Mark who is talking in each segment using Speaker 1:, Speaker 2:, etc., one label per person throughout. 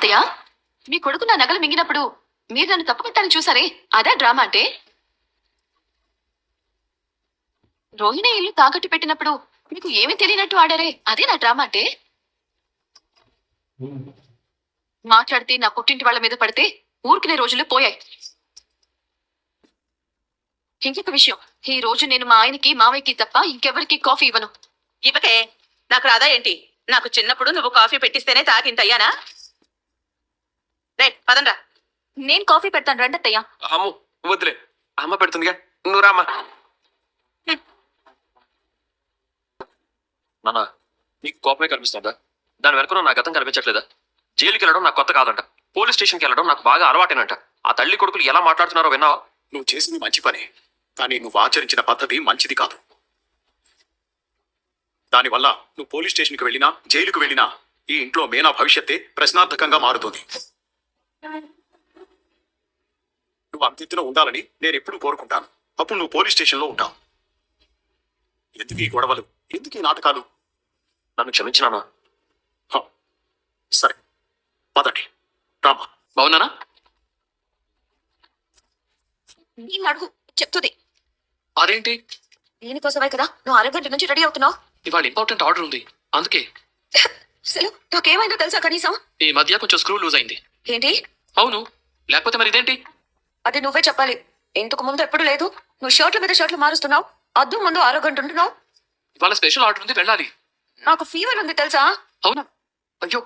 Speaker 1: అత్తయ్య, మీ కొడుకు నా నగలు మింగినప్పుడు మీరు నన్ను తప్పుకొట్టాలని చూసారే, అదే డ్రామా అంటే? రోహిణి ఇల్లు తాకట్టు పెట్టినప్పుడు మీకు ఏమీ తెలియనట్టు ఆడారే, అదే నా డ్రామా అంటే? మాట్లాడితే నా పుట్టింటి వాళ్ళ మీద పడితే ఊరుకునే రోజులు పోయాయి. ఇంకొక విషయం, ఈ రోజు నేను మా ఆయనకి మావయ్యకి తప్ప ఇంకెవరికి కాఫీ ఇవ్వను.
Speaker 2: ఇవ్వకే, నాకు రాదా ఏంటి? నాకు చిన్నప్పుడు నువ్వు కాఫీ పెట్టిస్తేనే తాగింతయ్యానా? రే పదండ్రా.
Speaker 1: నేను కాఫీ పెడతాను, రండి అత్తయ్య.
Speaker 3: అమ్ము వద్దులే, అమ్మ పెడుతుందిగా, నువ్వు రామ్మా. నాన్న, నీకు కోపమే కనిపిస్తుందా? దాని వెనుక నా గతం కనిపించట్లేదా? జైలుకి వెళ్ళడం నాకు కొత్త కాదంట, పోలీస్ స్టేషన్కి వెళ్ళడం నాకు బాగా అలవాటేనంట. ఆ తల్లి కొడుకులు ఎలా మాట్లాడుతున్నారో విన్నావా?
Speaker 4: నువ్వు చేసింది మంచి పనే, కానీ నువ్వు ఆచరించిన పద్ధతి మంచిది కాదు. దానివల్ల నువ్వు పోలీస్ స్టేషన్కి వెళ్ళినా జైలుకు వెళ్ళినా ఈ ఇంట్లో మీనా భవిష్యత్తే ప్రశ్నార్థకంగా మారుతుంది. నువ్వు అంతెత్తున ఉండాలని నేను ఎప్పుడు కోరుకుంటాను. అప్పుడు నువ్వు పోలీస్ స్టేషన్లో ఉంటావు. ఎందుకు ఈ గొడవలు, ఎందుకు ఈ నాటకాలు?
Speaker 3: నన్ను క్షమించినానా?
Speaker 4: హ, సరే పదండి, రామా.
Speaker 3: బాగున్నానా?
Speaker 1: నేను అడుగు చెప్తుంది.
Speaker 3: అదేంటి?
Speaker 1: దీనికోసమే కదా నువ్వు అరగంట నుంచి రెడీ అవుతున్నావు.
Speaker 3: ఇవాళ ఇంపార్టెంట్ ఆర్డర్ ఉంది, అందుకే.
Speaker 1: అసలు నాకేమైందో తెలుసా కనీసం?
Speaker 3: ఈ మధ్య కొంచెం స్క్రూ లూజ్ అయింది.
Speaker 1: ఏంటి?
Speaker 3: అవును, లేకపోతే మరి ఇదేంటి?
Speaker 1: అది నువ్వే చెప్పాలి. ఇంతకు ముందు ఎప్పుడు లేదు. నువ్వు షర్ట్ల మీద షర్ట్లు మారుస్తున్నావు, అద్దు ముందు అరగంట ఉంటున్నావు.
Speaker 3: ఇవాళ స్పెషల్ ఆర్డర్ ఉంది, వెళ్ళాలి.
Speaker 1: నాకు ఫీవర్ ఉంది తెలుసా?
Speaker 3: అవునా? అయ్యో,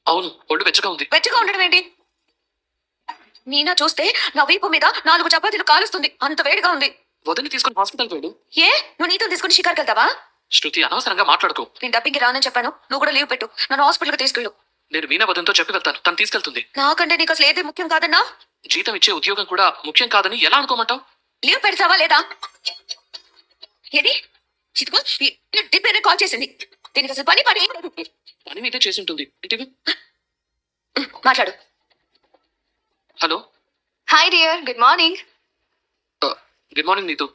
Speaker 3: అవును, ఒళ్ళు వెచ్చగా ఉంది.
Speaker 1: వెచ్చగా ఉండడం ఏంటి? నీనా చూస్తే నా వీపు మీద 4 చపాతీలు కాలుస్తుంది, అంత వేడిగా ఉంది.
Speaker 3: వదిలి తీసుకుని హాస్పిటల్కి వెళ్ళు.
Speaker 1: ఏ, నువ్వు నీతో తీసుకుని షికార్కి వెళ్తావా?
Speaker 3: శృతి, అనవసరంగా మాట్లాడుకో.
Speaker 1: నేను డబ్బింగ్కి రానని చెప్పాను, నువ్వు కూడా లీవ్ పెట్టు. నన్ను హాస్పిటల్కి తీసుకెళ్ళు.
Speaker 3: నేను మీనా వదంతో చెప్పి వెళ్తాను, తను తీసుకెళ్తుంది.
Speaker 1: నాకంటే నీకు అసలు ఏది ముఖ్యం కాదన్నా?
Speaker 3: జీతం ఇచ్చే ఉద్యోగం కూడా ముఖ్యం కాదని ఎలా అనుకోమంటావు?
Speaker 1: లీవ్ పెడతావా లేదా? ఏది ఇదిగో, ఈ డిపేరే కాల్ చేసింది. దీనికి అసలు పని ఏం లేదు.
Speaker 3: పని మీదే చేసి ఉంటుంది. ఇంటివి
Speaker 1: మాట్లాడు.
Speaker 3: Hello.
Speaker 1: Hi dear, good morning.
Speaker 3: Good morning Neetu.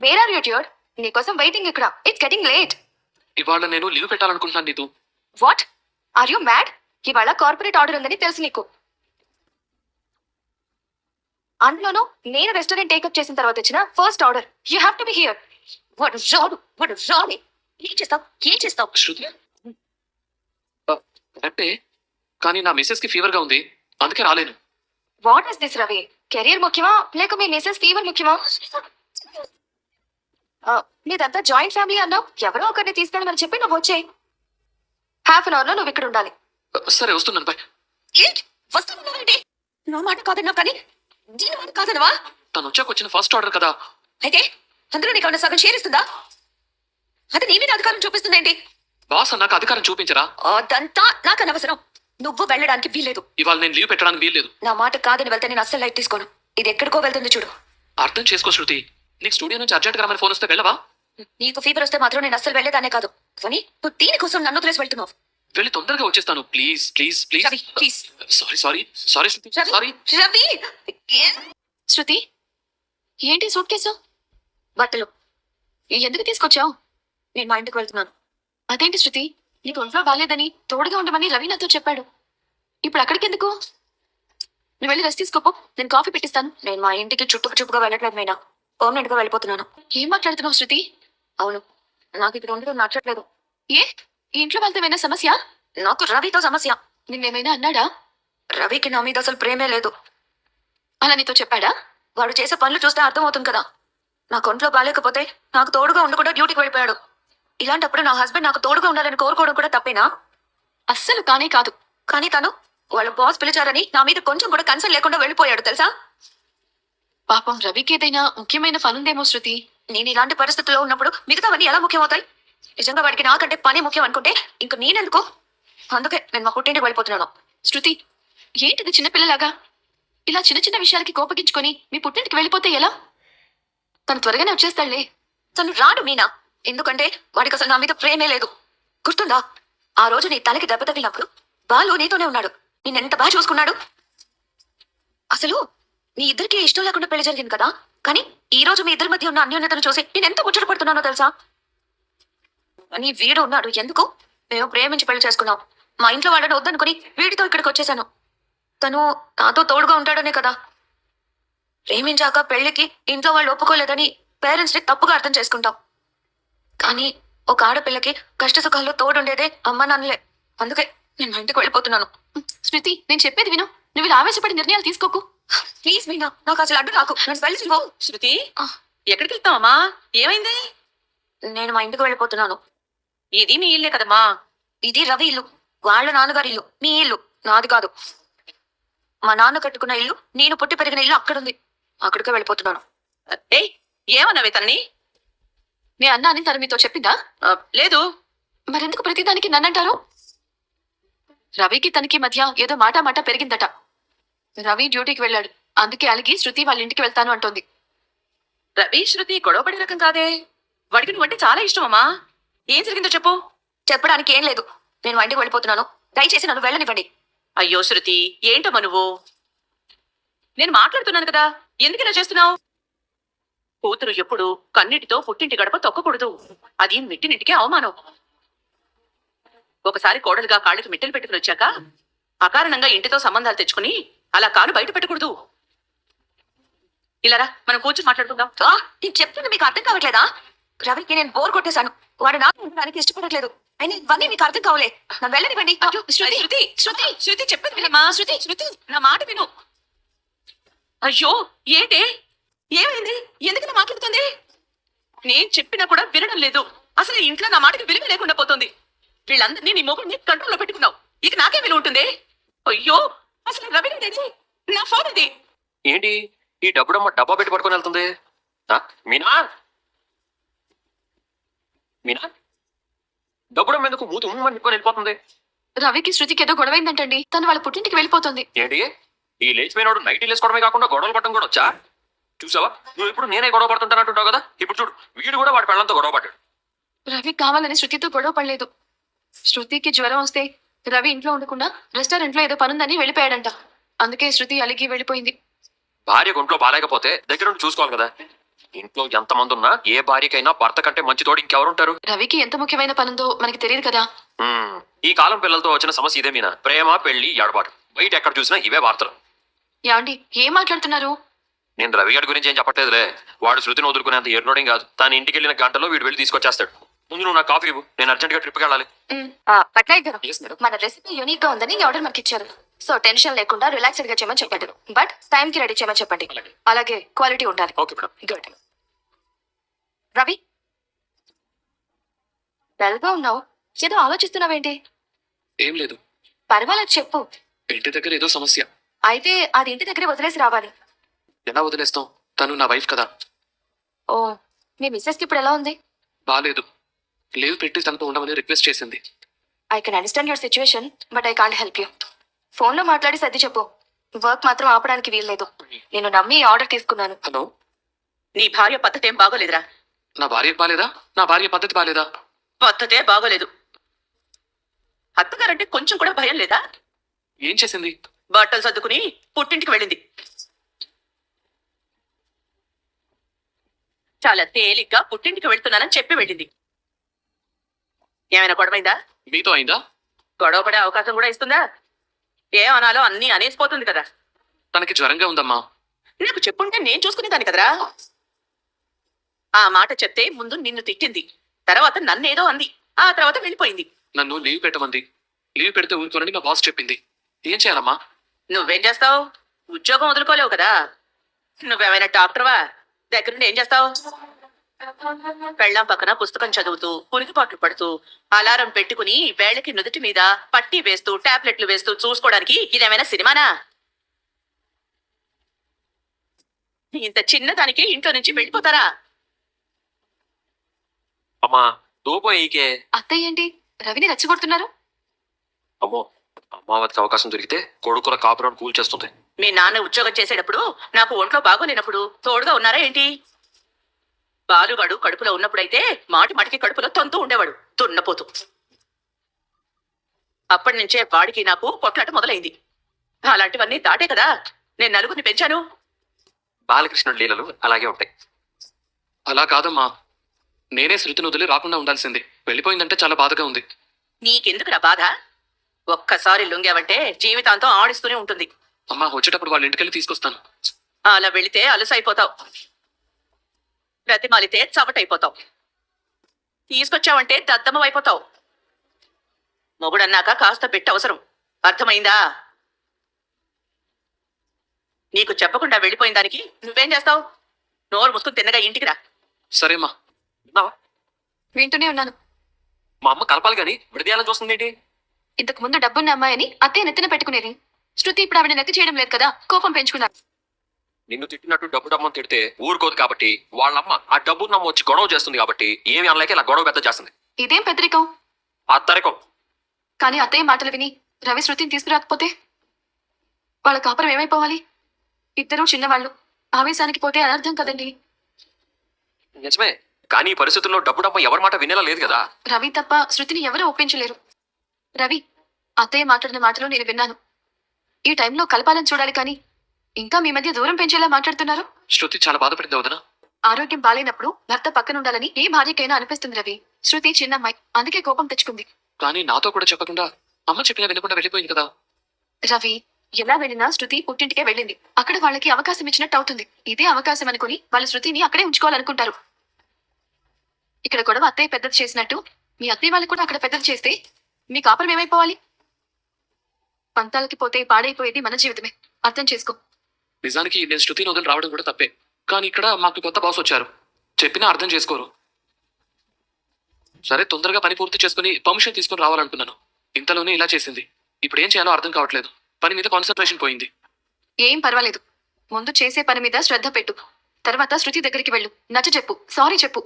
Speaker 1: Where are you dear? నీకోసం వెయిటింగ్ ఇక్కడ. It's getting late.
Speaker 3: ఇవాళ నేను లీవ్ పెట్టాలనుకుంటున్నాను Neetu.
Speaker 1: What? Are you mad? ఇవాళ కార్పొరేట్ ఆర్డర్ ఉందని తెలుసు నీకు. అందులోనూ నేను రెస్టారెంట్ టేకప్ చేసిన తర్వాత వచ్చిన first order. You have to be here. వాడు రాడు. ఏం చేస్తావు?
Speaker 3: శృతి, అంటే కానీ నా మిస్సెస్ కి ఫీవర్ గా ఉంది, అందుకే రాలేను.
Speaker 1: What is this Ravi? Career ముఖ్యమా లేక మీ మిసెస్ ఫీవర్ ముఖ్యమా? నీదంతా జాయింట్ ఫ్యామిలీ అన్నావు. ఎవరో ఒకరిని తీసుకెళ్ళమని చెప్పి నువ్వు వచ్చాయి. హాఫ్ అన్ అవర్ లో నువ్వు ఇక్కడ ఉండాలి.
Speaker 3: సరే, వస్తున్నాను. బాయ్.
Speaker 1: వస్తానండి. నా మాట కాదన్నా కానీ దీని మాట కాదనవా?
Speaker 3: తను వచ్చాక వచ్చిన ఫస్ట్ ఆర్డర్ కదా.
Speaker 1: అయితే అందులో నీకు ఏమైనా సగం షేర్ ఇస్తుందా? అది నీ మీద అధికారం చూపిస్తుందేంటి?
Speaker 3: బాస్ అన్నాక అధికారం చూపించరా?
Speaker 1: అదంతా నాకు అనవసరం. నువ్వు వెళ్ళడానికి వీల్లేదు.
Speaker 3: ఇవాళ నేను లీవ్ పెట్టడానికి వీల్లేదు.
Speaker 1: నా మాట కాదని వెళ్తే నేను అస్సలు లైట్ తీసుకోను. ఇది ఎక్కడికో వెళ్తుంది చూడు.
Speaker 3: అర్థం చేసుకో శృతి. నీకు స్టూడియో నుంచి అర్జెంట్ గా రమ్మని ఫోన్ వస్తే వెళ్ళవా?
Speaker 1: నీకు ఫీవర్ వస్తే మాత్రం నేను అస్సలు వెళ్ళేదానే కాదు. కానీ నువ్వు దీనికోసం నన్ను వదిలేసి వెళ్తున్నావు.
Speaker 3: వెళ్ళి తొందరగా వచ్చేస్తాను. Please please please.
Speaker 1: Ravi, please.
Speaker 3: Sorry Shruti, sorry.
Speaker 1: Ravi, Shruti, ఏంటి సూట్ కేసు? బట్టలు ఎందుకు తీసుకొచ్చావు? నేను మా ఇంటికి వెళ్తున్నాను. అదేంటి శృతి, నీకు ఒంట్లో బాగాలేదని తోడుగా ఉండమని రవి నాతో చెప్పాడు. ఇప్పుడు అక్కడికి ఎందుకు? నువ్వు వెళ్ళి రెస్ట్ తీసుకోపో, నేను కాఫీ పెట్టిస్తాను. నేను మా ఇంటికి చుట్టుగా వెళ్ళట్లేదు మైనా, పర్మనెంట్ గా వెళ్ళిపోతున్నాను. ఏం మాట్లాడుతున్నావు శృతి? అవును, నాకు ఇక్కడ ఉండడం నచ్చట్లేదు. ఏ, ఈ ఇంట్లో వెళ్తే ఏమైనా సమస్య? నాకు రవితో సమస్య. నిన్నేమైనా అన్నాడా? రవికి నా మీద అసలు ప్రేమే లేదు. అలా నీతో చెప్పాడా? వాడు చేసే పనులు చూస్తే అర్థమవుతుంది కదా. నాకు ఒంట్లో బాగాలేకపోతే నాకు తోడుగా ఉండకుండా డ్యూటీకి వెళ్ళిపోయాడు. ఇలాంటప్పుడు నా హస్బెండ్ నాకు తోడుగా ఉండాలని కోరుకోవడం కూడా తప్పేనా? అస్సలు కానే కాదు. కానీ తను వాళ్ళ బాస్ పిలిచారని నా మీద కొంచెం కూడా కన్సర్న్ లేకుండా వెళ్ళిపోయాడు తెలుసా? పాపం రవికి ఏదైనా ముఖ్యమైన పనుందేమో శృతి. నేను ఇలాంటి పరిస్థితుల్లో ఉన్నప్పుడు మిగతావన్నీ ఎలా ముఖ్యమవుతాయి? నిజంగా వాడికి నాకంటే పని ముఖ్యం అనుకుంటే ఇంక నేనెందుకు? అందుకే నేను మా పుట్టింటికి వెళ్ళిపోతున్నాను. శృతి, ఏంటిది చిన్నపిల్లలాగా? ఇలా చిన్న విషయాలకి కోపగించుకొని మీ పుట్టింటికి వెళ్ళిపోతే ఎలా? తను త్వరగానే వచ్చేస్తాడులే. తను రాడు మీనా, ఎందుకంటే వాడికి అసలు నా మీద ప్రేమే లేదు. గుర్తుందా ఆ రోజు నీ తలకి దెబ్బ తగిలినప్పుడు బాలు నీతోనే ఉన్నాడు. నేనెంత బాగా చూసుకున్నాడు. అసలు మీ ఇద్దరికి ఇష్టం లేకుండా పెళ్లి జరిగింది కదా, కానీ ఈ రోజు మీ ఇద్దరి మధ్య ఉన్న అన్యోన్యతను చూసి నేను ఎంత ముచ్చట పడుతున్నానో తెలుసా? అని వీడు ఉన్నాడు. ఎందుకు? మేము ప్రేమించి పెళ్లి చేసుకున్నాం. మా ఇంట్లో వాళ్ళని వద్దనుకుని వీడితో ఇక్కడికి వచ్చేసాను. తను నాతో తోడుగా ఉంటాడనే కదా. ప్రేమించాక పెళ్లికి ఇంట్లో వాళ్ళు ఒప్పుకోలేదని పేరెంట్స్ని తప్పుగా అర్థం చేసుకుంటాం. కానీ ఒక ఆడపిల్లకి కష్ట సుఖాల్లో తోడుండేదే అమ్మ నాన్నలే. అందుకే నేను మా ఇంటికి వెళ్ళిపోతున్నాను. శృతి, నేను చెప్పేది విను. నువ్వు ఇలా ఆవేశపడి నిర్ణయాలు తీసుకోకు ప్లీజ్. మీనా, నాకు అసలు అడ్డు రాకు. నేను వెళ్ళిపో.
Speaker 2: శృతి ఎక్కడికి వెళ్తావమ్మా? ఏమైంది?
Speaker 1: నేను మా ఇంటికి వెళ్ళిపోతున్నాను.
Speaker 2: ఇది మీ ఇల్లే కదమ్మా.
Speaker 1: ఇది రవి ఇల్లు, వాళ్ళ నాన్నగారి ఇల్లు. మీ ఇల్లు, నాది కాదు. మా నాన్న కట్టుకున్న ఇల్లు, నేను పుట్టి పెరిగిన ఇల్లు అక్కడుంది. అక్కడికే వెళ్ళిపోతున్నాను.
Speaker 2: ఏయ్, ఏమన్నావే తనని?
Speaker 1: నే అన్నా అని తను మీతో చెప్పిందా?
Speaker 2: లేదు.
Speaker 1: మరెందుకు ప్రతిదానికి నన్నంటారు? రవికి తనకి మధ్య ఏదో మాట పెరిగిందట. రవి డ్యూటీకి వెళ్ళాడు. అందుకే అలిగి శృతి వాళ్ళ ఇంటికి వెళ్తాను అంటోంది.
Speaker 2: రవి శృతి గొడవపడే రకం కాదే. వాడికి నువ్వంటే చాలా ఇష్టమమ్మా. ఏం జరిగిందో చెప్పు.
Speaker 1: చెప్పడానికి ఏం లేదు. నేను మా ఇంటికి వెళ్ళిపోతున్నాను. దయచేసి నన్ను వెళ్ళనివ్వండి.
Speaker 2: అయ్యో శృతి, ఏంటమ్మా నువ్వు? నేను మాట్లాడుతున్నాను కదా, ఎందుకు ఇలా చేస్తున్నావు? కూతురు ఎప్పుడు కన్నిటితో పుట్టింటి గడప తొక్కకూడదు. అది మెట్టినింటికే అవమానం. ఒకసారి కోడలుగా కాళ్ళకి మిట్టెలు పెట్టుకుని వచ్చాక అకారణంగా ఇంటితో సంబంధాలు తెచ్చుకుని అలా కాలు బయట పెట్టకూడదు. ఇలారా, మనం కూర్చొని మాట్లాడుకుందాం.
Speaker 1: నేను చెప్తుంది మీకు అర్థం కావట్లేదా? రవికి నేను బోర్ కొట్టేశాను. వాడు నాకు ఉండడానికి ఇష్టపడట్లేదు. అయినా ఇవన్నీ మీకు అర్థం కావలే. నన్ను వెళ్ళనివ్వండి.
Speaker 2: అయ్యో, శృతి శృతి శృతి చెప్పేది వినమ్మా. శృతి నా మాట విను. అయ్యో, ఏంటి? ఏమైంది? ఎందుకు నా మాట్లాడుతుంది? నేను చెప్పినా కూడా వినడం లేదు. అసలు ఈ ఇంట్లో నా మాటకి విలువ లేకుండా పోతుంది. వీళ్ళందరినీ నీ మొగుడిని కంట్రోల్లో పెట్టుకున్నావు. ఇక నాకే విలువ ఉంటుంది. అయ్యో, అసలు రవి గాడేది? నా ఫోన్ అది.
Speaker 3: ఏంటి ఈ డబ్బుడమ్మ డబ్బా పెట్టి పట్టుకొని వెళ్తుంది? మీనా, మీనా, డబ్బుడమ్మ ఎందుకు మూతి ఉమ్మని నిప్పుకొని వెళ్ళిపోతుంది?
Speaker 1: రవికి శృతికి ఏదో గొడవైందంటండి. తను వాళ్ళ పుట్టింటికి వెళ్ళిపోతుంది.
Speaker 3: ఏంటి ఈ లేచిపోయినాడు నైట్ వేసుకోవడమే కాకుండా గొడవలు పట్టడం కూడా వచ్చా? చూసావా, నువ్వు ఇప్పుడు నేనే గొడవ పడుతుంటానంటుంటావు కదా. ఇప్పుడు చూడు, వీడు కూడా వాడి పెళ్ళంతో గొడవ పడ్డాడు.
Speaker 1: రవి కావాలని శృతితో గొడవ పడలేదు. శృతికి జ్వరం వస్తే రవి ఇంట్లో ఉండకుండా రెస్టారెంట్ లో ఏదో పనుందని వెళ్ళిపోయాడంట. అందుకే శృతి అలిగి వెళ్ళిపోయింది.
Speaker 3: భార్య ఒంట్లో బాలేకపోతే దగ్గర నుండి చూసుకోవాలి కదా. ఇంట్లో ఎంతమంది ఉన్నా ఏ భార్యకైనా భర్త కంటే మంచి తోడు ఇంకెవరుంటారు?
Speaker 1: రవికి ఎంత ముఖ్యమైన పనుందో మనకి తెలియదు కదా.
Speaker 3: ఈ కాలం పిల్లలతో వచ్చిన సమస్య ఇదే మీనా. ప్రేమ, పెళ్లి, ఎడబాటు. బయట ఎక్కడ చూసినా ఇవే వార్తలు.
Speaker 1: ఏమండి, ఏం మాట్లాడుతున్నారు?
Speaker 3: నేను రవి గారి గురించి ఏం చెప్పట్లేదులే. వాడు శృతిని వదులుకునేంత ఎర్రోడేం కాదు. తాను ఇంటికి వెళ్ళిన గంటలో వీడు వెళ్ళి తీసుకొచ్చేస్తాడు. ముందు నువ్వు నా కాఫీ ఇవ్వు, నేను అర్జెంట్ గా ట్రిప్కి వెళ్ళాలి.
Speaker 1: పట్నాయక్ గారు,
Speaker 3: Yes, madam.
Speaker 1: మన రెసిపీ యూనిక్ గా ఉందని ఆర్డర్ మనకి ఇచ్చారు. సో టెన్షన్ లేకుండా రిలాక్స్డ్ గా చేయమని చెప్పండి. బట్ టైం కి రెడీ చేయమని చెప్పండి.
Speaker 3: అలాగే.
Speaker 1: అలాగే క్వాలిటీ ఉండాలి.
Speaker 3: Okay madam.
Speaker 1: గుడ్. రవి, డల్గా ఉన్నావు. ఏదో ఆలోచిస్తున్నావేంటి?
Speaker 5: ఏం లేదు,
Speaker 1: పర్వాలేదు, చెప్పు.
Speaker 5: ఇంటి దగ్గర ఏదో సమస్య.
Speaker 1: అయితే అది ఇంటి దగ్గరే వదిలేసి రావాలి.
Speaker 5: ఎలా వదిలేస్తాం? తను నా వైఫ్ కదా.
Speaker 1: ఓ, మీ మిస్సెస్ కి ఇప్పుడు ఎలా ఉంది?
Speaker 5: బాలేదు. లీవ్ పెట్టి తనతో ఉండమని రిక్వెస్ట్ చేసింది.
Speaker 1: I can understand your situation, but I can't help you. ఫోన్లో మాట్లాడి సర్ది చెప్పు. వర్క్ మాత్రం ఆపడానికి వీల్లేదు. నేను నమ్మి ఆర్డర్ తీసుకున్నాను.
Speaker 5: హలో,
Speaker 2: నీ భార్య పద్ధతి ఏం బాగోలేదురా.
Speaker 5: నా భార్యకు బాలేదా? నా భార్య పద్ధతి బాలేదా?
Speaker 2: పద్ధతే బాగోలేదు. అత్తగారంటే కొంచెం కూడా భయం లేదా?
Speaker 5: ఏం చేసింది?
Speaker 2: బట్టలు సర్దుకుని పుట్టింటికి వెళ్ళింది. చాలా తేలిగ్గా పుట్టింటికి వెళ్తున్నానని చెప్పి వెళ్ళింది. ఏమైనా గొడవైందా?
Speaker 5: మీతో అయిందా?
Speaker 2: గొడవ పడే అవకాశం కూడా ఇస్తుందా? ఏమనాలో అన్నీ అనేసిపోతుంది కదా.
Speaker 5: తనకి జ్వరంగా ఉందమ్మా.
Speaker 2: నాకు చెప్పుంటే నేను చూసుకునేదాన్ని కదరా. ఆ మాట చెప్తే ముందు నిన్ను తిట్టింది, తర్వాత నన్నేదో అంది, ఆ తర్వాత వెళ్ళిపోయింది.
Speaker 5: నన్ను లీవ్ పెట్టమంది. లీవ్ పెడితే ఊరుకోనని మా బాస్ చెప్పింది. ఏం చేయాలమ్మా?
Speaker 2: నువ్వేం చేస్తావు? ఉద్యోగం వదులుకోలేవు కదా. నువ్వేమైనా డాక్టర్వా? దగ్గరుండి ఏం చేస్తావు? పెళ్ళాం పక్కన పుస్తకం చదువుతూ, పురికిపాట్లు పడుతూ, అలారం పెట్టుకుని వేళకి నుదుటి మీద పట్టీ వేస్తూ, టాబ్లెట్లు వేస్తూ చూసుకోవడానికి ఇదేమైనా సినిమానా? ఇంత చిన్నదానికి ఇంట్లో నుంచి వెళ్ళిపోతారా?
Speaker 3: అమ్మా, దూపం ఈకే.
Speaker 1: అత్తయ్య ఏంటి రవిని రెచ్చగొడుతున్నారు?
Speaker 3: అమ్మో, అమ్మావతికి అవకాశం దొరికితే కొడుకుల కాపురం కూల్ చేస్తుంది.
Speaker 2: మీ నాన్న ఉద్యోగం చేసేటప్పుడు నాకు ఒంట్లో బాగోలేనప్పుడు తోడుగా ఉన్నారా ఏంటి? బాలుగాడు కడుపులో ఉన్నప్పుడైతే మాటి మాటికి కడుపులో తొంతూ ఉండేవాడు, దున్నపోతూ. అప్పటి నుంచే వాడికి నాకు కొట్లాట మొదలైంది. అలాంటివన్నీ దాటే కదా నేను నలుగురిని పెంచాను.
Speaker 3: బాలకృష్ణుడి లీలలు అలాగే ఉంటాయి.
Speaker 5: అలా కాదమ్మా, నేనే శృతిని వదిలి రాకుండా ఉండాల్సింది. వెళ్ళిపోయిందంటే చాలా బాధగా ఉంది.
Speaker 2: నీకెందుకురా బాధ? ఒక్కసారి లొంగావంటే జీవితాంతం ఆడిస్తూనే ఉంటుంది.
Speaker 5: అమ్మా వచ్చేటప్పుడు వాళ్ళ ఇంటికెళ్ళి తీసుకొస్తాను.
Speaker 2: అలా వెళితే అలసైపోతావు, బ్రతిమాలితే చవటైపోతావు, తీసుకొచ్చావంటే దద్దమమైపోతావు. మొగుడన్నాక కాస్త పెట్టి అవసరం, అర్థమైందా? నీకు చెప్పకుండా వెళ్ళిపోయిన దానికి నువ్వేం చేస్తావు? నోరు ముసుకుని తిన్నగా ఇంటికి రా.
Speaker 5: సరేమ్మా.
Speaker 3: విన్నావా?
Speaker 1: వింటూనే ఉన్నాను.
Speaker 3: మా అమ్మ కలపాలి కానీ విడదీయాలని చూస్తుంది ఏంటి?
Speaker 1: ఇంతకు ముందు డబ్బున్న అమ్మాయిని అత్తయ్య నెత్తిన పెట్టుకునేది. శృతి ఇప్పుడు ఆవిడ నెత్తి చేయడం లేదు కదా, కోపం పెంచుకున్నారు.
Speaker 3: నిన్ను తిట్టినట్టు డబ్బు డబ్బు తిడితే ఊరుకోదు కాబట్టి వాళ్ళమ్మ ఆ డబ్బు నమ్మ వచ్చి గొడవ చేస్తుంది కాబట్టి ఏమి అనలేక ఇలా గొడవ పెద్ద చేస్తుంది.
Speaker 1: ఇదేం పెద్దరికం?
Speaker 3: ఆ తరకం
Speaker 1: కానీ అత్తయ్య మాటలు విని రవి శృతిని తీసుకురాకపోతే వాళ్ళ కాపురం ఏమైపోవాలి? ఇద్దరూ చిన్నవాళ్ళు, ఆవేశానికి పోతే అనర్థం కదండి.
Speaker 3: నిజమే, కానీ ఈ పరిస్థితుల్లో డబ్బు డబ్బు ఎవరి మాట వినేలా లేదు కదా.
Speaker 1: రవి తప్ప శృతిని ఎవరూ ఒప్పించలేరు. రవి, అత్తయ్య మాట్లాడిన మాటలు నేను విన్నాను. ఈ టైంలో కలపాలని చూడాలి కానీ ఇంకా మీ మధ్య దూరం పెంచేలా మాట్లాడుతున్నారు.
Speaker 5: శృతి చాలా బాధపడింది వదినా.
Speaker 1: ఆరోగ్యం బాలేనప్పుడు భర్త పక్కన ఉండాలని ఏ భార్యకైనా అనిపిస్తుంది రవి. శృతి చిన్నమ్మాయి, అందుకే కోపం తెచ్చుకుంది.
Speaker 5: కానీ నాతో కూడా చెప్పకుండా అమ్మ చెప్పినా వినకుండా వెళ్ళిపోయింది కదా.
Speaker 1: రవి, ఎలా వెళ్ళినా శృతి పుట్టింటికే వెళ్ళింది. అక్కడ వాళ్ళకి అవకాశం ఇచ్చినట్టు అవుతుంది. ఇదే అవకాశం అనుకుని వాళ్ళు శృతిని అక్కడే ఉంచుకోవాలనుకుంటారు. ఇక్కడ గొడవ అత్తయ్య పెద్దది చేసినట్టు మీ అత్తయ్య వాళ్ళు కూడా అక్కడ పెద్దది చేస్తే మీ కాపురం ఏమైపోవాలి? పంతాలకి పోతే పాడైపోయేది మన జీవితమే, అర్థం చేసుకో.
Speaker 5: నిజానికి నేను శృతిని వదిలి రావడం కూడా తప్పే. కానీ ఇక్కడ మాకు కొత్త బాస్ వచ్చారు, చెప్పినా అర్థం చేసుకోరు. సరే తొందరగా పని పూర్తి చేసుకుని పర్మిషన్ తీసుకుని రావాలనుకున్నాను. ఇంతలోనే ఇలా చేసింది. ఇప్పుడు ఏం చేయాలో అర్థం కావట్లేదు. పని మీద కాన్సన్ట్రేషన్ పోయింది.
Speaker 1: ఏం పర్వాలేదు, ముందు చేసే పని మీద శ్రద్ధ పెట్టు. తర్వాత శృతి దగ్గరికి వెళ్ళు, నచ్చ చెప్పు, సారీ చెప్పు.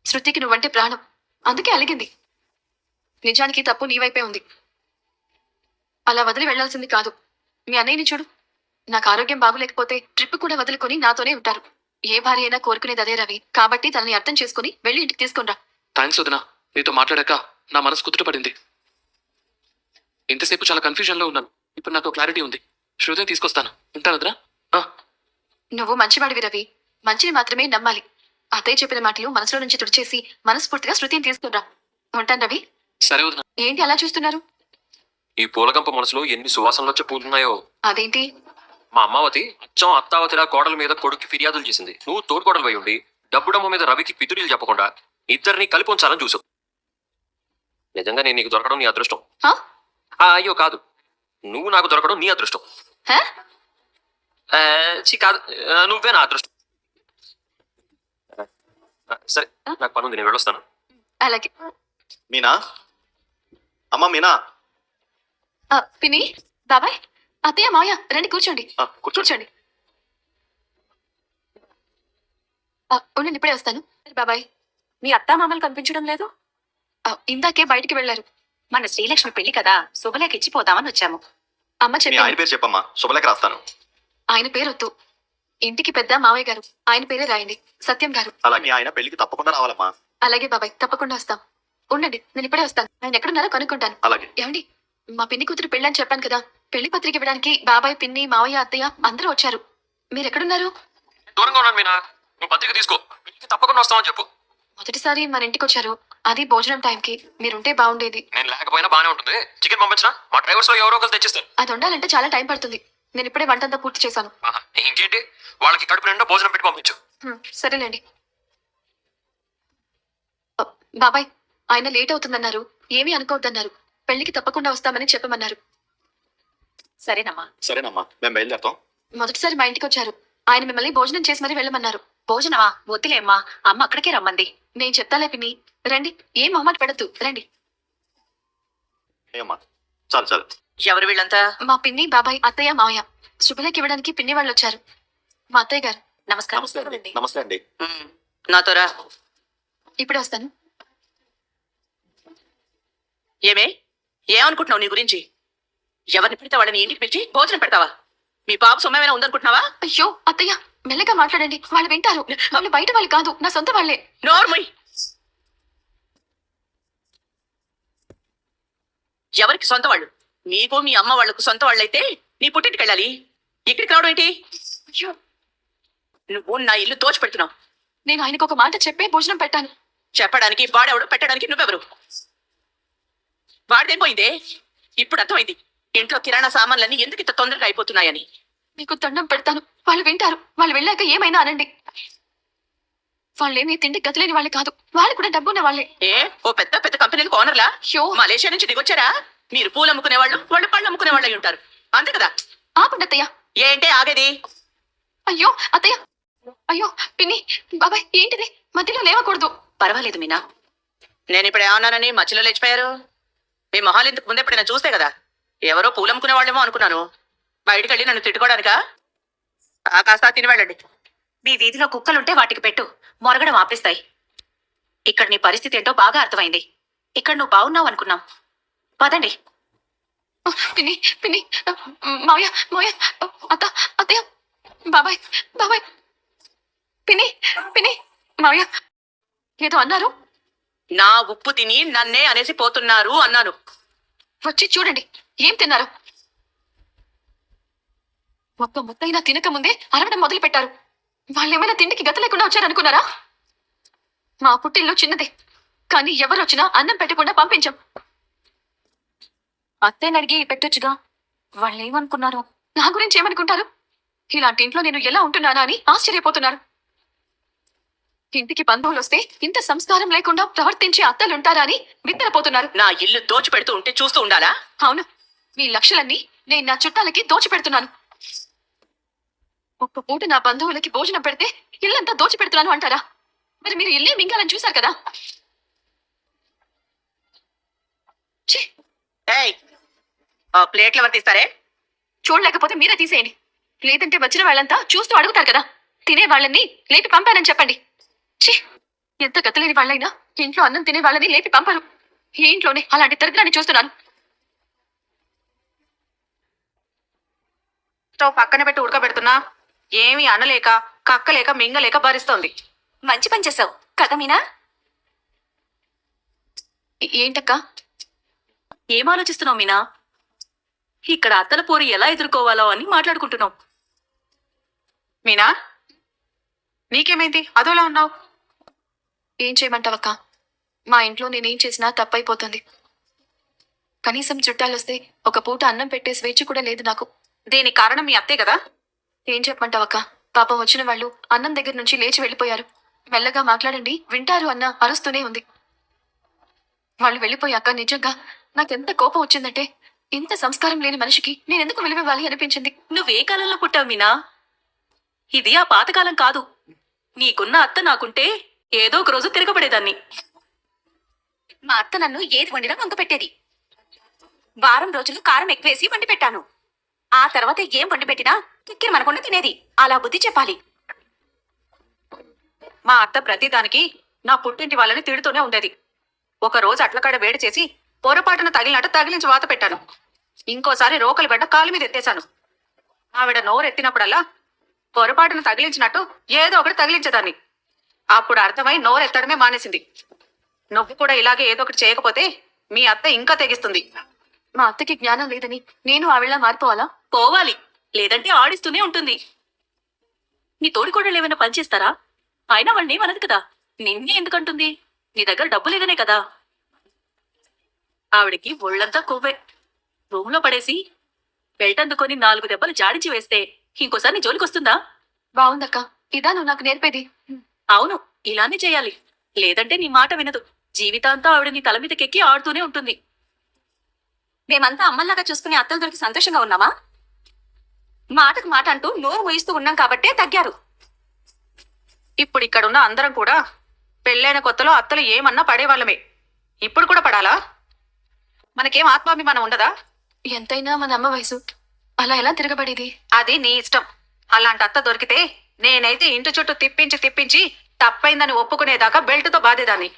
Speaker 1: శృతికి నువ్వంటే ప్రాణం, అందుకే అలిగింది. నిజానికి తప్పు నీ వైపే ఉంది. అలా వదిలి వెళ్లాల్సింది కాదు. మీ అన్నయ్యని చూడు, నాకు ఆరోగ్యం బాగులేకపోతే ట్రిప్ కూడా వదులుకొని నాతోనే ఉంటారు. ఏ భార్య అయినా కోరుకునేది అదే రవి. కాబట్టి తనని అర్థం చేసుకుని వెళ్ళి ఇంటికి తీసుకుని రా.
Speaker 5: థ్యాంక్స్ వదినా, నీతో మాట్లాడాక నా మనసు కుదుటపడింది. ఇంతసేపు చాలా కన్ఫ్యూజన్ లో ఉన్నాను. ఇప్పుడు నాకు క్లారిటీ ఉంది. శృతిని తీసుకొస్తాను. ఉంటాను వదినా.
Speaker 1: నువ్వు మంచివాడివి రవి, మంచిని మాత్రమే నమ్మాలి. అత్తయ్య చెప్పిన మాటలు మనసులో నుంచి తుడిచేసి మనస్ఫూర్తిగా శృతిని తీసుకుని రా. ఉంటాను రవి.
Speaker 5: సరే వదినా.
Speaker 1: ఏంటి అలా చూస్తున్నారు?
Speaker 3: ఈ పూలగంప మనసులో ఎన్ని సువాసనలు వచ్చే పూలున్నాయో.
Speaker 1: అదేంటి?
Speaker 3: మా అమ్మావతి అచ్చం అత్తావతిలా కోడల మీద కొడుక్కి ఫిర్యాదులు చేసింది. నువ్వు తోడుకోడలు పోయి ఉండి డబ్బు డమ్మ మీద రవికి పితురీలు చెప్పకుండా ఇద్దరిని కలిపి ఉంచాలని చూసు. నిజంగా నేను నీకు దొరకడం నీ అదృష్టం.
Speaker 1: హా?
Speaker 3: అయ్యో కాదు, నువ్వు నాకు దొరకడం నీ అదృష్టం.
Speaker 1: హా?
Speaker 3: కాదు, నువ్వే నా అదృష్టం. సరే, నాకు పని ఉంది, నేను వెళ్ళొస్తాను.
Speaker 1: అలాగే.
Speaker 4: మీనా, అమ్మ మీనా,
Speaker 1: పిన్ని, బాబాయ్, అత్తయ్య, మావయ్య రండి, కూర్చోండి.
Speaker 4: కూర్చో.
Speaker 1: కూర్చోండి. ఉండండి, ఇప్పుడే వస్తాను. బాబాయ్,
Speaker 2: మీ అత్తా మామలు కనిపించడం లేదు.
Speaker 1: ఇందాకే బయటికి వెళ్లారు.
Speaker 2: మన శ్రీలక్ష్మి పెళ్లి కదా, శుభలేఖ ఇచ్చిపోదామని వచ్చాము.
Speaker 1: అమ్మ
Speaker 4: మీ
Speaker 1: చెప్పి
Speaker 4: ఆయన పేరు చెప్పమ్మా, శుభలేఖ రాస్తాను.
Speaker 1: ఆయన పేరు వద్దు, ఇంటికి పెద్ద మావయ్య గారు, ఆయన పేరే రాయండి, సత్యం గారు.
Speaker 4: అలాగే ఆయన పెళ్లికి తప్పకుండా రావాలమ్మా.
Speaker 1: అలాగే బాబాయ్, తప్పకుండా వస్తాం. ఉండండి, నేను ఇప్పుడే వస్తాను. ఆయన ఎక్కడున్నారో కనుక్కుంటాను.
Speaker 4: అలాగే.
Speaker 1: ఏమండి, మా పిన్ని కూతురు పెళ్ళని చెప్పాను కదా, పెళ్లి పత్రిక ఇవ్వడానికి బాబాయ్, పిన్ని, మావయ్య, అత్తయ్య అందరూ వచ్చారు. మీరు ఎక్కడున్నారు?
Speaker 3: దూరంగా ఉన్నాను మీనా, నువ్వు పత్రిక తీసుకో, పెళ్లికి తప్పకుండా వస్తామని చెప్పు.
Speaker 1: మొదటిసారి మన ఇంటికి వచ్చారు, అది భోజనం టైంకి. మీరుంటే బాగుండేది.
Speaker 3: నేను లేకపోయినా బానే ఉంటుంది. చికెన్ పంపించినా మా డ్రైవర్స్ లో ఎవరో ఒకరు తెచ్చిస్తారు.
Speaker 1: అది వండాలంటే చాలా టైం పడుతుంది. నేను ఇప్పుడే వంటంతా పూర్తి చేశాను.
Speaker 3: ఇంకేంటి, వాళ్ళకి కడుపు నిండా భోజనం పెట్టి పంపించు.
Speaker 1: సరేలేండి. బాబాయ్, ఆయన లేట్ అవుతుందన్నారు, ఏమీ అనుకోవద్దన్నారు. పెళ్లికి తప్పకుండా వస్తామని చెప్పమన్నారు.
Speaker 2: సరేనమ్మా.
Speaker 4: సరేనమ్మా, మేము బయలుదేరుతాం.
Speaker 1: మొదటిసారి మా ఇంటికి వచ్చారు, ఆయన మిమ్మల్ని భోజనం చేసి మరీ వెళ్ళమన్నారు.
Speaker 2: భోజనమా? వద్దులేమ్మా, అమ్మ అక్కడికే రమ్మంది.
Speaker 1: నేను చెప్తాలే పిన్ని, రండి, ఏం మొహమాట పడద్దు, రండి.
Speaker 4: ఏమ్మా, చాలు చాలు.
Speaker 2: ఎవరు వీళ్ళంతా?
Speaker 1: మా పిన్ని, బాబాయ్, అత్తయ్య, మావయ్య. శుభలేఖ ఇవ్వడానికి పిన్ని వాళ్ళు వచ్చారు. మా అత్తయ్య గారు.
Speaker 2: నమస్కారం.
Speaker 4: నమస్తే అండి. నమస్తే అండి.
Speaker 2: నాతో రా.
Speaker 1: ఇప్పుడే వస్తాను.
Speaker 2: ఏమే, ఏమనుకుంటున్నావు నీ గురించి? ఎవరిని పెడితే వాళ్ళని ఇంటికి పిలిచి భోజనం పెడతావా? మీ పాప సొమ్మేమైనా ఉందనుకుంటున్నావా?
Speaker 1: అయ్యో అత్తయ్య, మెల్లగా మాట్లాడండి, వాళ్ళు వింటారు. వాళ్ళు బయట వాళ్ళు కాదు, నా సొంత వాళ్ళే.
Speaker 2: నోర్మయ్. ఎవరికి సొంత వాళ్ళు? నీకు మీ అమ్మ వాళ్లకు సొంత వాళ్ళైతే నీ పుట్టింటికి వెళ్ళాలి. ఇక్కడికి రావడం ఏంటి?
Speaker 1: అయ్యో,
Speaker 2: నువ్వు నా ఇల్లు దోచిపెడుతున్నావు.
Speaker 1: నేను ఆయనకు ఒక మాట చెప్పే భోజనం పెట్టాను.
Speaker 2: చెప్పడానికి వాడెవడు, పెట్టడానికి నువ్వెవరు? వాడిదేం పోయిందే? ఇప్పుడు అర్థమైంది ఇంట్లో కిరాణా సామాన్లన్నీ ఎందుకు ఇంత తొందరగా అయిపోతున్నాయని.
Speaker 1: మీకు దండం పెడతాను, వాళ్ళు వింటారు. వాళ్ళు వెళ్ళాక ఏమైనా అనండి. వాళ్ళేమీ తిండి గతిలేని వాళ్ళే కాదు, వాళ్ళు కూడా డబ్బున్న వాళ్ళే.
Speaker 2: ఏ ఓ పెద్ద పెద్ద కంపెనీలకు ఓనర్లా?
Speaker 1: అయ్యో
Speaker 2: మలేషియా నుంచి దిగొచ్చారా? మీరు పూలు అమ్ముకునే వాళ్ళు, వాళ్ళు పళ్ళు అమ్ముకునే వాళ్ళు అయి ఉంటారు, అంతే కదా?
Speaker 1: ఆపండి అత్తయ్య.
Speaker 2: ఏంటే ఆగేది?
Speaker 1: అయ్యో అత్తయ్య, అయ్యో పిన్ని, బాబాయ్ ఏంటిది? మధ్యలో లేవకూడదు.
Speaker 2: పర్వాలేదు మీనా, నేను ఇప్పుడు ఏమన్నానని మధ్యలో లేచిపోయారు? మీ మొహాలు ఇంతకు ముందు ఎప్పుడైనా చూస్తే కదా ఎవరో పూలు అమ్ముకునే వాళ్ళేమో అనుకున్నాను. బయటికి వెళ్ళి నన్ను తిట్టుకోవడానికా? కాస్త తిని వెళ్ళండి. మీ వీధిలో కుక్కలుంటే వాటికి పెట్టు, మొరగడం ఆపేస్తాయి. ఇక్కడ నీ పరిస్థితి ఏంటో బాగా అర్థమైంది. ఇక్కడ నువ్వు బాగున్నావు అనుకున్నాం. పదండి.
Speaker 1: పిన్ని పిన్ని, మావయ్య మావయ్య, అత్త అత్తయ్య, బాబాయ్ బాబాయ్, పిన్ని పిన్ని, మావయ్య ఏదో అన్నారు.
Speaker 2: నా ఉప్పు తిని నన్నే అనేసి పోతున్నారు అన్నాను.
Speaker 1: వచ్చి చూడండి ఏం తిన్నారు. ఒక్క ముద్దైనా తినక ముందే అరవడం మొదలు పెట్టారు. వాళ్ళేమైనా తిండికి గత లేకుండా వచ్చారనుకున్నారా? మా పుట్టిల్లు చిన్నదే, కానీ ఎవరు వచ్చినా అన్నం పెట్టకుండా పంపించాం. అత్తయ్యని అడిగి పెట్టొచ్చుగా. వాళ్ళు ఏమనుకున్నారు? నా గురించి ఏమనుకుంటారు? ఇలాంటి ఇంట్లో నేను ఎలా ఉంటున్నానా అని ఆశ్చర్యపోతున్నారు. ఇంటికి బంధువులు వస్తే ఇంత సంస్కారం లేకుండా ప్రవర్తించే అత్తలుంటారా అని బిత్తరపోతున్నారు.
Speaker 2: నా ఇల్లు దోచిపెడుతూ ఉంటే చూస్తూ ఉండాలా?
Speaker 1: అవును, మీ లక్షలన్నీ నేను నా చుట్టాలకి దోచిపెడుతున్నాను. ఒక్క పూట నా బంధువులకి భోజనం పెడితే ఇల్లంతా దోచిపెడుతున్నాను అంటారా? మరి మీరు ఇల్లే మింగాలని చూశారు కదా. ఛీ,
Speaker 2: ఏయ్, ఆ ప్లేట్లు ఎవరు తీస్తారే?
Speaker 1: చూడలేకపోతే మీరే తీసేయండి. లేదంటే వచ్చిన వాళ్ళంతా చూస్తూ అడుగుతారు కదా. తినే వాళ్ళని లేపి పంపానని చెప్పండి. ఛీ, ఎంత గతలేని వాళ్ళైనా ఇంట్లో అన్నం తినే వాళ్ళని లేపి పంపరు. ఈ ఇంట్లోనే అలాంటి దరిద్రాన్ని చూస్తున్నాను.
Speaker 2: స్టవ్ పక్కన పెట్టి ఉడకబెడుతున్నా, ఏమీ అనలేక కక్కలేక మింగలేక భరిస్తోంది.
Speaker 1: మంచి పని చేసావు కదా మీనా. ఏంటక్క?
Speaker 2: ఏం ఆలోచిస్తున్నావు మీనా? ఇక్కడ అత్తల పోరు ఎలా ఎదుర్కోవాలో అని మాట్లాడుకుంటున్నావు. మీనా, నీకేమైంది? అదోలా ఉన్నావు.
Speaker 1: ఏం చేయమంటావక్క? మా ఇంట్లో నేనేం చేసినా తప్పైపోతుంది. కనీసం చుట్టాలొస్తే ఒక పూట అన్నం పెట్టే స్వేచ్ఛ కూడా లేదు నాకు.
Speaker 2: దీనికి కారణం మీ అత్తే కదా.
Speaker 1: ఏం చెప్పమంటావక్క? పాపం వచ్చిన వాళ్ళు అన్నం దగ్గర నుంచి లేచి వెళ్ళిపోయారు. మెల్లగా మాట్లాడండి వింటారు అన్న అరుస్తూనే ఉంది. వాళ్ళు వెళ్ళిపోయాక నిజంగా నాకెంత కోపం వచ్చిందంటే, ఇంత సంస్కారం లేని మనిషికి నేనెందుకు విలువివ్వాలి అనిపించింది.
Speaker 2: నువ్వే కాలంలో పుట్టావు మీనా? ఇది ఆ పాతకాలం కాదు. నీకున్న అత్త నాకుంటే ఏదో ఒక రోజు తిరగబడేదాన్ని.
Speaker 1: మా అత్త నన్ను ఏది వండినా వంక పెట్టేది. వారం రోజులు కారం ఎక్కువేసి వండి పెట్టాను. ఆ తర్వాత ఏం వండి పెట్టినా కిక్కిరి మనకుండా తినేది. అలా బుద్ధి చెప్పాలి.
Speaker 2: మా అత్త ప్రతిదానికి నా పుట్టింటి వాళ్ళని తిడుతూనే ఉండేది. ఒక రోజు అట్లకాడ వేడి చేసి పొరపాటున తగిలినట్టు తగిలించి వాత పెట్టాను. ఇంకోసారి రోకలి గడ్డ కాలు మీద ఎత్తేశాను. ఆవిడ నోరెత్తినప్పుడల్లా పొరపాటున తగిలించినట్టు ఏదో ఒకటి తగిలించేదాన్ని. అప్పుడు అర్థమై నోరెత్తడమే మానేసింది. నువ్వు కూడా ఇలాగే ఏదో ఒకటి చేయకపోతే మీ అత్త ఇంకా తెగిస్తుంది.
Speaker 1: మా అత్తకి జ్ఞానం లేదని నేను ఆవిళ్ళ మారిపోవాలా?
Speaker 2: పోవాలి, లేదంటే ఆడిస్తూనే ఉంటుంది. నీ తోడికోడళ్ళు ఏమైనా పనిచేస్తారా? అయినా వాళ్ళని ఏమనదు కదా. నిన్నే ఎందుకంటుంది? నీ దగ్గర డబ్బు లేదనే కదా. ఆవిడికి ఒళ్ళంతా కొవ్వే. రూమ్ లో పడేసి బెల్ట్ అందుకొని 4 దెబ్బలు జాడించి వేస్తే ఇంకోసారి నీ జోలికొస్తుందా?
Speaker 1: బాగుందక్క, ఇదా నువ్వు నాకు నేర్పేది?
Speaker 2: అవును, ఇలానే చేయాలి. లేదంటే నీ మాట వినదు. జీవితాంతా ఆవిడ నీ తల మీదకెక్కి ఆడుతూనే ఉంటుంది.
Speaker 1: మేమంతా అమ్మల్లాగా చూసుకునే అత్తలు దొరికి సంతోషంగా ఉన్నామా? మాటకు మాట అంటూ నోరు మోయిస్తూ ఉన్నాం కాబట్టే తగ్గారు.
Speaker 2: ఇప్పుడు ఇక్కడున్న అందరం కూడా పెళ్ళైన కొత్తలో అత్తలు ఏమన్నా పడేవాళ్ళమే. ఇప్పుడు కూడా పడాలా? మనకేం ఆత్మాభిమానం ఉండదా?
Speaker 1: ఎంతైనా మన అమ్మ వయసు, అలా ఎలా తిరగబడేది?
Speaker 2: అది నీ ఇష్టం. అలాంటి అత్త దొరికితే నేనైతే ఇంటి చుట్టూ తిప్పించి తిప్పించి తప్పైందని ఒప్పుకునేదాకా బెల్ట్తో బాధేదాన్ని.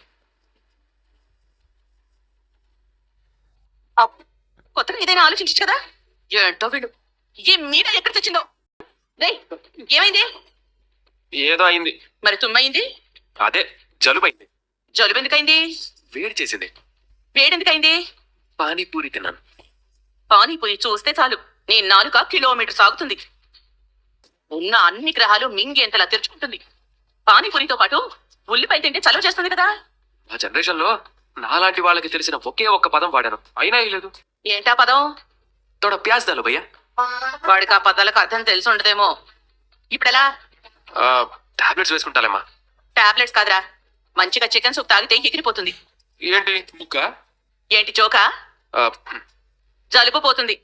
Speaker 2: కొత్తగా ఏదైనా ఆలోచించచ్చు కదా. ఏంటో వీడు, ఈ మీద ఎక్కడ తెచ్చిందో. రేయ్, ఏమైంది?
Speaker 3: ఏదో అయింది.
Speaker 2: మరి తుమ్మైంది?
Speaker 3: అదే జలుబైంది.
Speaker 2: జలుబు ఎందుకైంది?
Speaker 3: వేడి చేసింది.
Speaker 2: వేడెందుకైంది?
Speaker 3: పానీపూరి తిన్నాను.
Speaker 2: పానీపూరి చూస్తే చాలు నీ నాలుక కిలోమీటర్ సాగుతుంది. ఉన్న అన్ని గ్రహాలు మింగేంతలా తెరుచుకుంటుంది. పానీపూరితో పాటు ఉల్లిపాయ తింటే చలవ చేస్తుంది కదా.
Speaker 3: ఆ జనరేషన్ లో నాలాంటి వాళ్ళకి తెలిసిన ఒకే ఒక్క పదం వాడాను అయినా లేదు.
Speaker 2: ఏంటా పదం?
Speaker 3: తోడ ప్యాజ్ దాలో భయ్యా.
Speaker 2: వాడికి ఆ పదాలకు అర్థం తెలిసి ఉండదేమో. ఇప్పుడెలా?
Speaker 3: టాబ్లెట్స్ వేసుకుంటాలేమ్మా.
Speaker 2: టాబ్లెట్స్ కాదురా, మంచిగా చికెన్ సూప్ తాగితే ఎగిరిపోతుంది.
Speaker 3: ఏంటి ముక్క?
Speaker 2: ఏంటి చోకా? జలుబు పోతుంది.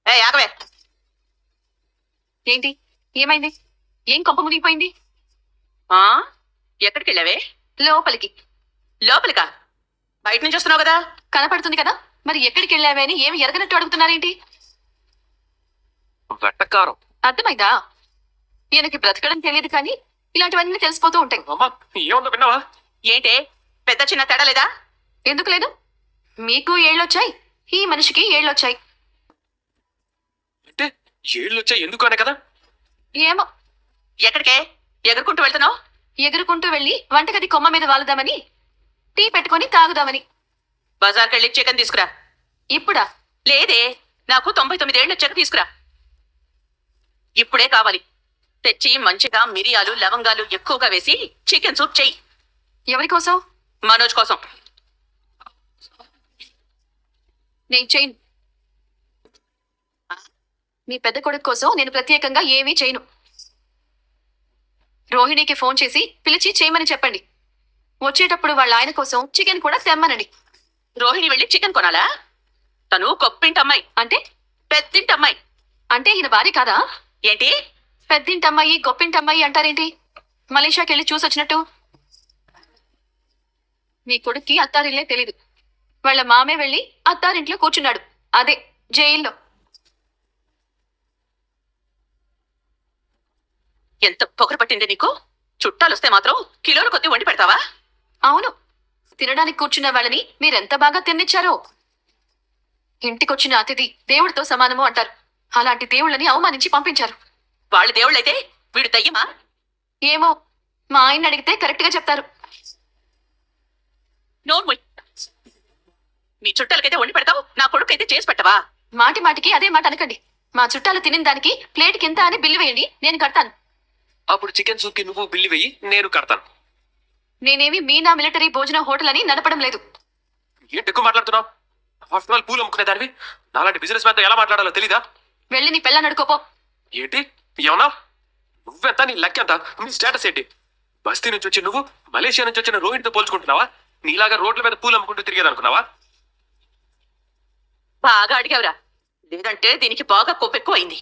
Speaker 2: ఆగవే.
Speaker 1: ఏంటి ఏమైంది? ఏం కొంప మునిగిపోయింది?
Speaker 2: ఆ ఎక్కడికి వెళ్ళావే?
Speaker 1: లోపలికి.
Speaker 2: లోపలికా? బయట నుంచి వస్తున్నావు కదా.
Speaker 1: కనపడుతుంది కదా, మరి ఎక్కడికి వెళ్ళావే అని ఏమి ఎరగనట్టు అడుగుతున్నారేంటి?
Speaker 3: వెట్టకారం.
Speaker 1: అర్థమైందా? ఈయనకి బ్రతకడం తెలియదు కానీ ఇలాంటివన్నీ తెలిసిపోతూ ఉంటాయి.
Speaker 3: అమ్మా ఏముందో విన్నావా?
Speaker 2: ఏంటే పెద్ద చిన్న తేడా లేదా?
Speaker 1: ఎందుకు లేదు? మీకు ఏళ్ళొచ్చాయి, ఈ మనిషికి ఏళ్ళొచ్చాయి.
Speaker 3: అంటే ఏళ్ళు వచ్చాయి ఎందుకు అనే కదా.
Speaker 1: ఏమో,
Speaker 2: ఎక్కడికే ఎగురుకుంటూ వెళ్తున్నావు?
Speaker 1: ఎగురుకుంటూ వెళ్ళి వంటగది కొమ్మ మీద వాలుదామని, టీ పెట్టుకొని తాగుదామని.
Speaker 2: బజార్కి వెళ్ళి చికెన్ తీసుకురా.
Speaker 1: ఇప్పుడా?
Speaker 2: లేదే, నాకు 99 ఏళ్ళు వచ్చాక తీసుకురా. ఇప్పుడే కావాలి. తెచ్చి మంచిగా మిరియాలు లవంగాలు ఎక్కువగా వేసి చికెన్ సూప్ చెయ్యి.
Speaker 1: ఎవరి కోసం?
Speaker 2: మనోజ్ కోసం.
Speaker 1: నేను చేయను. మీ పెద్ద కొడుకు కోసం నేను ప్రత్యేకంగా ఏమీ చేయను. రోహిణికి ఫోన్ చేసి పిలిచి చేయమని చెప్పండి. వచ్చేటప్పుడు వాళ్ళ ఆయన కోసం చికెన్ కూడా తెమ్మనండి.
Speaker 2: రోహిణి వెళ్ళి చికెన్ కొనాలా? తను గొప్పింటమ్మాయి.
Speaker 1: అంటే?
Speaker 2: పెద్దింటమ్మాయి.
Speaker 1: అంటే ఈయన భార్య కాదా?
Speaker 2: ఏంటి?
Speaker 1: పెద్దింటమ్మాయి గొప్పింటమ్మాయి అంటారేంటి? మలేషియాకి వెళ్ళి చూసొచ్చినట్టు. మీ కొడుక్కి అత్తారిల్లే తెలీదు. వాళ్ళ మామే వెళ్ళి అత్తారింట్లో కూర్చున్నాడు, అదే జైల్లో.
Speaker 2: ఎంత పొగరు పట్టింది నీకు? చుట్టాలొస్తే మాత్రం కిలోల కొద్ది వండి పెడతావా?
Speaker 1: అవును, తినడానికి కూర్చున్న వాళ్ళని మీరెంత బాగా తిన్నిచ్చారో. ఇంటికొచ్చిన అతిథి దేవుడితో సమానము అంటారు. అలాంటి దేవుళ్ళని అవమానించి పంపించారు.
Speaker 2: వాళ్ళ దేవుళ్ళైతే వీడు దయ్యమా?
Speaker 1: ఏమో, మా ఆయన అడిగితే కరెక్ట్ గా చెప్తారు.
Speaker 2: నోర్ముయ్. మీ చుట్టాలకైతే వండి పెడతావు, నా కొడుకైతే చేసి పెట్టవా?
Speaker 1: మాటి మాటికి అదే మాట అనకండి. మా చుట్టాలు తినిన దానికి ప్లేట్కి ఎంత అని బిల్లు వేయండి, నేను కడతాను.
Speaker 3: అప్పుడు చికెన్ సూప్ కి నువ్వు బిల్లు వెయ్యి, నేను కడతాను.
Speaker 1: నేనేమి మీనా మిలిటరీ భోజన హోటల్ అని నడపడం లేదు.
Speaker 3: ఏంటి ఎక్కువ మాట్లాడుతున్నావు? ఆఫ్టర్ ఆల్ పూలు అమ్ముకునే దానివి నాలాంటి బిజినెస్ మ్యాన్ తో ఎలా మాట్లాడాలో తెలీదా?
Speaker 1: వెళ్ళి నీ పెళ్ళ నడుకోపో.
Speaker 3: ఏంటి ఏమన్నా? నువ్వెంత, నీ లెక్క ఎంత, నీ స్టేటస్ ఏంటి? బస్తీ నుంచి వచ్చి నువ్వు మలేషియా నుంచి వచ్చిన రోహిణితో పోల్చుకుంటున్నావా? నీలాగా రోడ్ల మీద పూలు అమ్ముకుంటూ తిరిగేదనుకున్నావా?
Speaker 2: బాగా అడిగావురా, లేదంటే దీనికి బాగా కొప్పెక్కువైంది.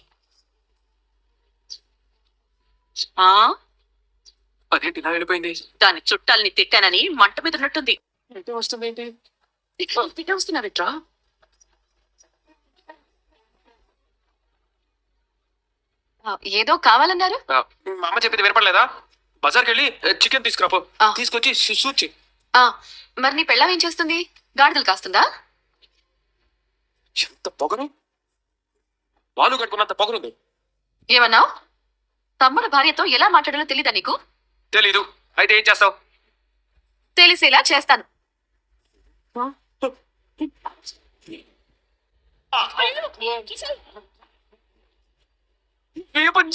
Speaker 2: ఆ
Speaker 3: అదేంటి ఇలా వెళ్ళిపోయింది?
Speaker 2: దాని చుట్టాలని తిట్టానని మంట మీద ఉన్నట్టుంది.
Speaker 3: ఏంటి వస్తుంది ఏంటి?
Speaker 2: తిట్ట వస్తున్నావిట్రా?
Speaker 1: ఏదో కావాలన్నారు.
Speaker 3: మా అమ్మ చెప్పింది వినపడలేదా? బజార్కి వెళ్ళి చికెన్ తీసుకురాపో,
Speaker 1: ఆ.
Speaker 3: తీసుకొచ్చి సూచి.
Speaker 1: ఆ, మరి నీ పెళ్ళం ఏం చేస్తుంది? గాడిదలు కాస్తుందా?
Speaker 3: ఎంత పొగరు! వాళ్ళు కట్టుకున్నంత పొగరుంది.
Speaker 1: ఏమన్నావు? తమ్ముడు భార్యతో ఎలా మాట్లాడాలో తెలీదా నీకు?
Speaker 3: తెలీదు. అయితే ఏం చేస్తావు?
Speaker 1: తెలిసేలా చేస్తాను.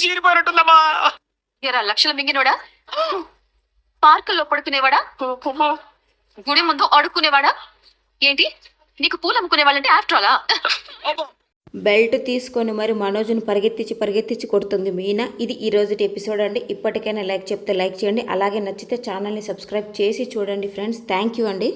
Speaker 3: చీరిపోయినట్టుందమ్మా.
Speaker 1: ఎరా లక్షల మింగినోడా? పార్కుల్లో పడుకునేవాడా? గుడి ముందు అడుక్కునేవాడా? ఏంటి నీకు పూలు అమ్ముకునే వాళ్ళంటే ఆఫ్టర్ ఆలా?
Speaker 6: బెల్ట్ తీసుకొని మరి మనోజ్ని పరిగెత్తించి కొడుతుంది మీనా. ఇది ఈ రోజుటి ఎపిసోడ్ అండి. ఇప్పటికైనా లైక్ చెప్తే లైక్ చేయండి, అలాగే నచ్చితే ఛానల్ని సబ్స్క్రైబ్ చేసి చూడండి ఫ్రెండ్స్. థ్యాంక్ యూ అండి.